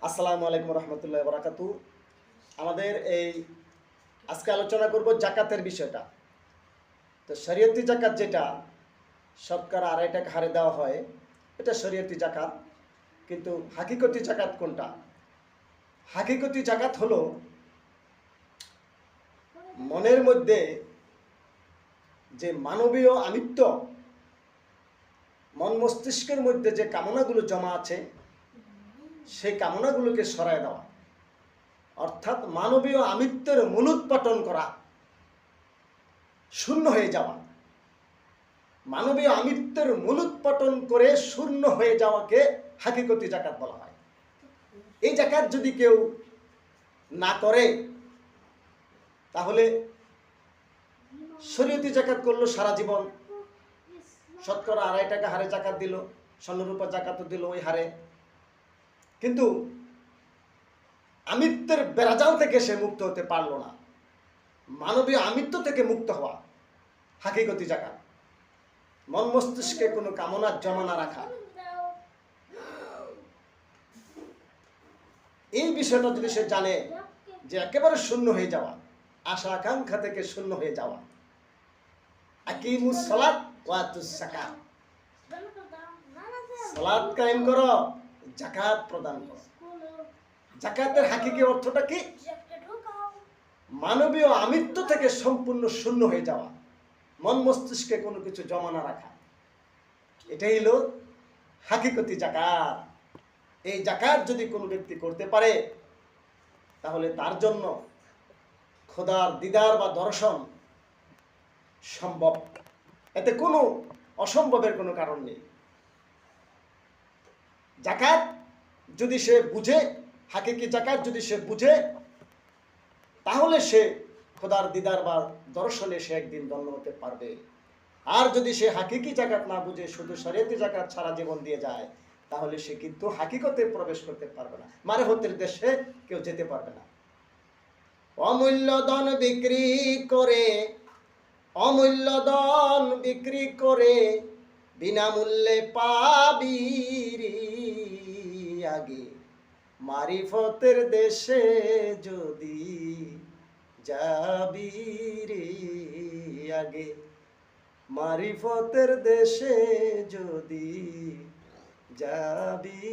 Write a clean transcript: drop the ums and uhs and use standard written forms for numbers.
আসসালামু আলাইকুম রহমতুল্লাহ বরাকাতু। আমাদের এই আজকে আলোচনা করব জাকাতের বিষয়টা। তো শরীয়তি জাকাত যেটা শতকরা 2.5 টাকা হারে দেওয়া হয়, এটা শরীয়তি জাকাত। কিন্তু হাকিকতি জাকাত কোনটা? হাকিকতি জাকাত হলো মনের মধ্যে যে মানবীয় আমিত্ব, মন মস্তিষ্কের মধ্যে যে কামনাগুলো জমা আছে, সেই কামনাগুলোকে সরায় দেওয়া, অর্থাৎ মানবীয় আমিত্বের মূলোৎপাটন করা, শূন্য হয়ে যাওয়া। মানবীয় আমিত্বের মূলোৎপাটন করে শূন্য হয়ে যাওয়াকে হাকিকতি জাকাত বলা হয়। এই জাকাত যদি কেউ না করে, তাহলে শরীয়তি জাকাত করলো সারা জীবন, শতকরা 2.5 টাকা হারে জাকাত দিল, স্বর্ণরূপা জাকাতও দিল ওই হারে, কিন্তু আমিত্বের বেড়াজাল থেকে সে মুক্ত হতে পারলো না। মানবীয় আমিত্ব থেকে মুক্ত হওয়া হাকিকতি জাকাত। মন মস্তিষ্কে কোনো কামনা জমা না রাখা, এই বিষয়টা যদি সে জানে যে একেবারে শূন্য হয়ে যাওয়া, আশা আকাঙ্ক্ষা থেকে শূন্য হয়ে যাওয়া, আকিমুস সালাত ওয়া আতুস যাকাত, সালাত কায়েম করো, যাকাত প্রদান করো। যাকাতের হাকিকি অর্থটা কি? মানবীয় আমিত্ব থেকে সম্পূর্ণ শূন্য হয়ে যাওয়া, মন মস্তিষ্কে কোনো কিছু জমা না রাখা, এটাই হলো হাকিকতি জাকাত। এই জাকাত যদি কোনো ব্যক্তি করতে পারে, তাহলে তার জন্য খোদার দিদার বা দর্শন সম্ভব। এতে কোনো অসম্ভবের কোনো কারণ নেই। জাকাত যদি সে বুঝে, হাকিকি জাকাত যদি সে বুঝে, তাহলে সে খোদার দিদার বা দর্শনে সে একদিন ধন্য হতে পারবে। আর যদি সে হাকিকি জাকাত না বুঝে শুধু শরীয়তি জাকাত সারা জীবন দিয়ে যায়, তাহলে সে কিন্তু হাকিকতে প্রবেশ করতে পারবে না, মারেফতের দেশে কেউ যেতে পারবে না। অমূল্য ধন বিক্রি করে, অমূল্য ধন বিক্রি করে বিনামূল্যে পাবি রে আগে, মারিফতের দেশে যদি যাবি রে আগে, মারিফতের দেশে যদি যাবি।